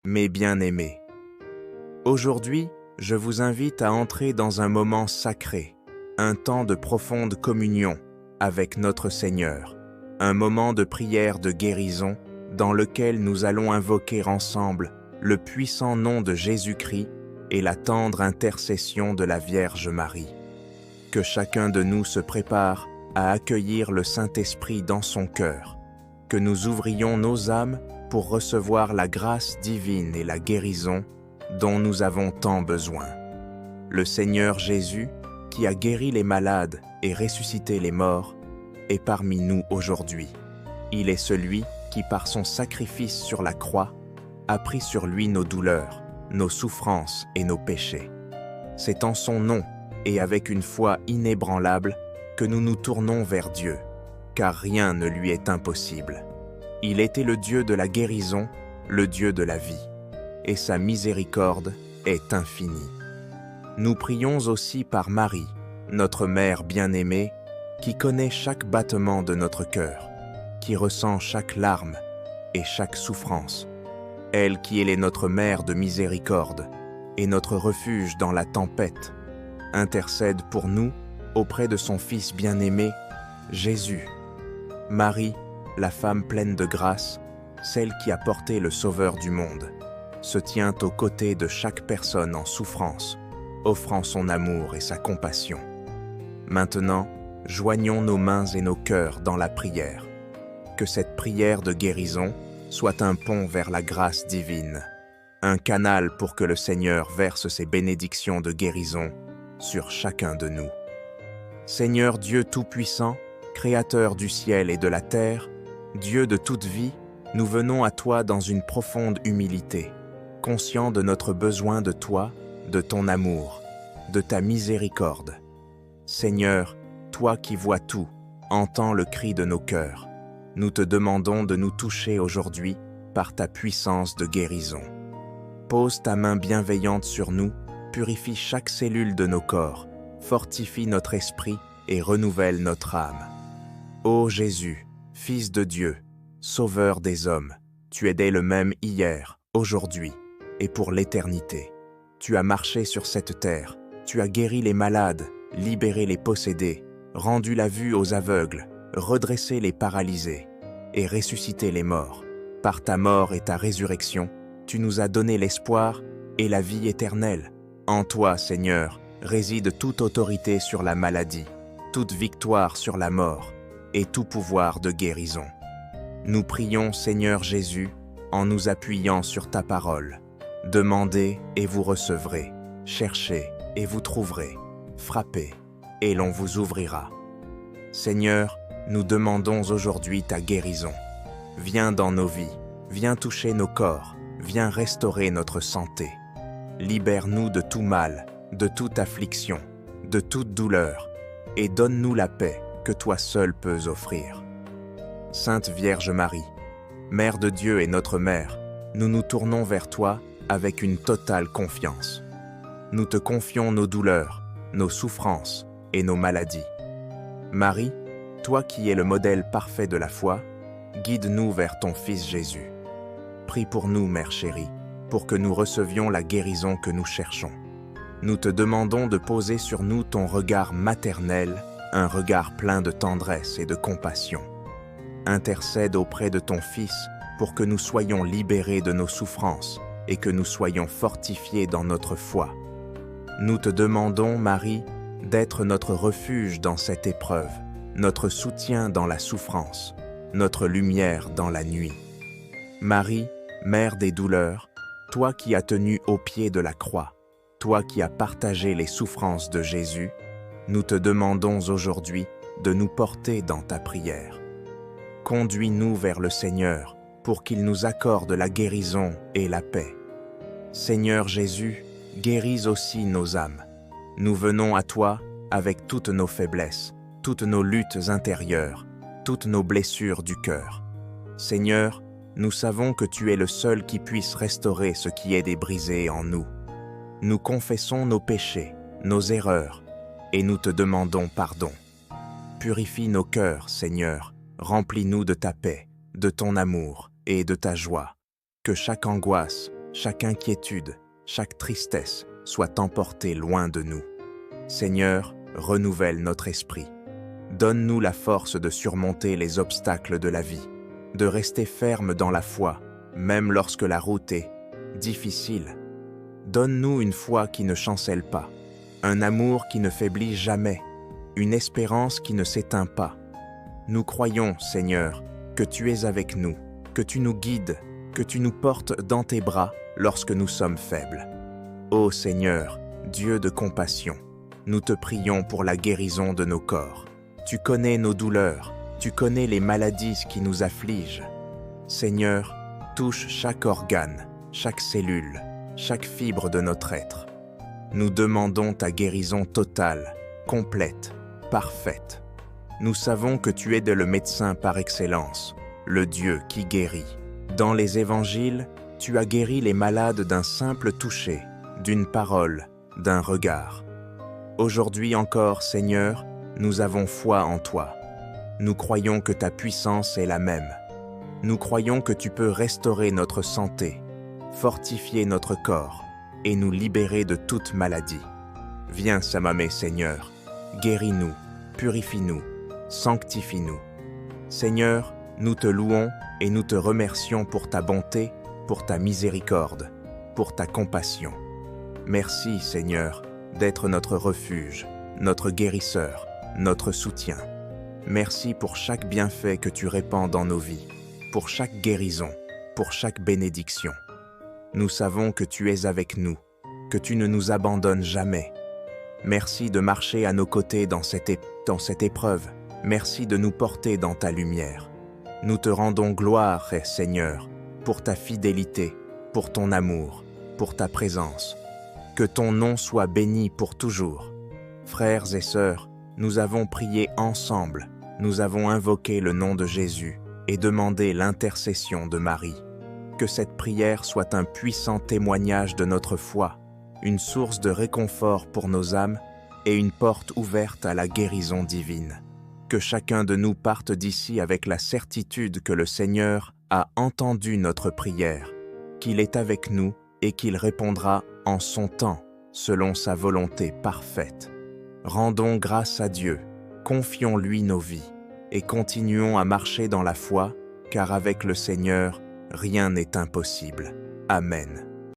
Mes bien-aimés, aujourd'hui, je vous invite à entrer dans un moment sacré, un temps de profonde communion avec notre Seigneur, un moment de prière de guérison dans lequel nous allons invoquer ensemble le puissant nom de Jésus-Christ et la tendre intercession de la Vierge Marie. Que chacun de nous se prépare à accueillir le Saint-Esprit dans son cœur, que nous ouvrions nos âmes pour recevoir la grâce divine et la guérison dont nous avons tant besoin. Le Seigneur Jésus, qui a guéri les malades et ressuscité les morts, est parmi nous aujourd'hui. Il est celui qui, par son sacrifice sur la croix, a pris sur lui nos douleurs, nos souffrances et nos péchés. C'est en son nom et avec une foi inébranlable que nous nous tournons vers Dieu, car rien ne lui est impossible. Il était le Dieu de la guérison, le Dieu de la vie, et sa miséricorde est infinie. Nous prions aussi par Marie, notre Mère bien-aimée, qui connaît chaque battement de notre cœur, qui ressent chaque larme et chaque souffrance. Elle qui est notre Mère de miséricorde et notre refuge dans la tempête, intercède pour nous auprès de son Fils bien-aimé, Jésus. Marie, la femme pleine de grâce, celle qui a porté le Sauveur du monde, se tient aux côtés de chaque personne en souffrance, offrant son amour et sa compassion. Maintenant, joignons nos mains et nos cœurs dans la prière. Que cette prière de guérison soit un pont vers la grâce divine, un canal pour que le Seigneur verse ses bénédictions de guérison sur chacun de nous. Seigneur Dieu Tout-Puissant, Créateur du ciel et de la terre, Dieu de toute vie, nous venons à toi dans une profonde humilité, conscients de notre besoin de toi, de ton amour, de ta miséricorde. Seigneur, toi qui vois tout, entends le cri de nos cœurs. Nous te demandons de nous toucher aujourd'hui par ta puissance de guérison. Pose ta main bienveillante sur nous, purifie chaque cellule de nos corps, fortifie notre esprit et renouvelle notre âme. Ô Jésus, Fils de Dieu, Sauveur des hommes, tu es le même hier, aujourd'hui et pour l'éternité. Tu as marché sur cette terre, tu as guéri les malades, libéré les possédés, rendu la vue aux aveugles, redressé les paralysés et ressuscité les morts. Par ta mort et ta résurrection, tu nous as donné l'espoir et la vie éternelle. En toi, Seigneur, réside toute autorité sur la maladie, toute victoire sur la mort et tout pouvoir de guérison. Nous prions, Seigneur Jésus, en nous appuyant sur ta parole. Demandez et vous recevrez, cherchez et vous trouverez, frappez et l'on vous ouvrira. Seigneur, nous demandons aujourd'hui ta guérison. Viens dans nos vies, viens toucher nos corps, viens restaurer notre santé. Libère-nous de tout mal, de toute affliction, de toute douleur, et donne-nous la paix que toi seul peux offrir. Sainte Vierge Marie, Mère de Dieu et notre Mère, nous nous tournons vers toi avec une totale confiance. Nous te confions nos douleurs, nos souffrances et nos maladies. Marie, toi qui es le modèle parfait de la foi, guide-nous vers ton Fils Jésus. Prie pour nous, Mère chérie, pour que nous recevions la guérison que nous cherchons. Nous te demandons de poser sur nous ton regard maternel, un regard plein de tendresse et de compassion. Intercède auprès de ton Fils pour que nous soyons libérés de nos souffrances et que nous soyons fortifiés dans notre foi. Nous te demandons, Marie, d'être notre refuge dans cette épreuve, notre soutien dans la souffrance, notre lumière dans la nuit. Marie, Mère des douleurs, toi qui as tenu au pied de la croix, toi qui as partagé les souffrances de Jésus, nous te demandons aujourd'hui de nous porter dans ta prière. Conduis-nous vers le Seigneur pour qu'il nous accorde la guérison et la paix. Seigneur Jésus, guéris aussi nos âmes. Nous venons à toi avec toutes nos faiblesses, toutes nos luttes intérieures, toutes nos blessures du cœur. Seigneur, nous savons que tu es le seul qui puisse restaurer ce qui est débrisé en nous. Nous confessons nos péchés, nos erreurs, et nous te demandons pardon. Purifie nos cœurs, Seigneur, remplis-nous de ta paix, de ton amour et de ta joie. Que chaque angoisse, chaque inquiétude, chaque tristesse soit emportée loin de nous. Seigneur, renouvelle notre esprit. Donne-nous la force de surmonter les obstacles de la vie, de rester ferme dans la foi, même lorsque la route est difficile. Donne-nous une foi qui ne chancelle pas, un amour qui ne faiblit jamais, une espérance qui ne s'éteint pas. Nous croyons, Seigneur, que tu es avec nous, que tu nous guides, que tu nous portes dans tes bras lorsque nous sommes faibles. Ô Seigneur, Dieu de compassion, nous te prions pour la guérison de nos corps. Tu connais nos douleurs, tu connais les maladies qui nous affligent. Seigneur, touche chaque organe, chaque cellule, chaque fibre de notre être. Nous demandons ta guérison totale, complète, parfaite. Nous savons que tu es le médecin par excellence, le Dieu qui guérit. Dans les évangiles, tu as guéri les malades d'un simple toucher, d'une parole, d'un regard. Aujourd'hui encore, Seigneur, nous avons foi en toi. Nous croyons que ta puissance est la même. Nous croyons que tu peux restaurer notre santé, fortifier notre corps et nous libérer de toute maladie. Viens, Samamé, Seigneur, guéris-nous, purifie-nous, sanctifie-nous. Seigneur, nous te louons et nous te remercions pour ta bonté, pour ta miséricorde, pour ta compassion. Merci, Seigneur, d'être notre refuge, notre guérisseur, notre soutien. Merci pour chaque bienfait que tu répands dans nos vies, pour chaque guérison, pour chaque bénédiction. Nous savons que tu es avec nous, que tu ne nous abandonnes jamais. Merci de marcher à nos côtés dans cette épreuve. Merci de nous porter dans ta lumière. Nous te rendons gloire, Seigneur, pour ta fidélité, pour ton amour, pour ta présence. Que ton nom soit béni pour toujours. Frères et sœurs, nous avons prié ensemble, nous avons invoqué le nom de Jésus et demandé l'intercession de Marie. Que cette prière soit un puissant témoignage de notre foi, une source de réconfort pour nos âmes et une porte ouverte à la guérison divine. Que chacun de nous parte d'ici avec la certitude que le Seigneur a entendu notre prière, qu'il est avec nous et qu'il répondra en son temps, selon sa volonté parfaite. Rendons grâce à Dieu, confions-lui nos vies et continuons à marcher dans la foi, car avec le Seigneur, rien n'est impossible. Amen.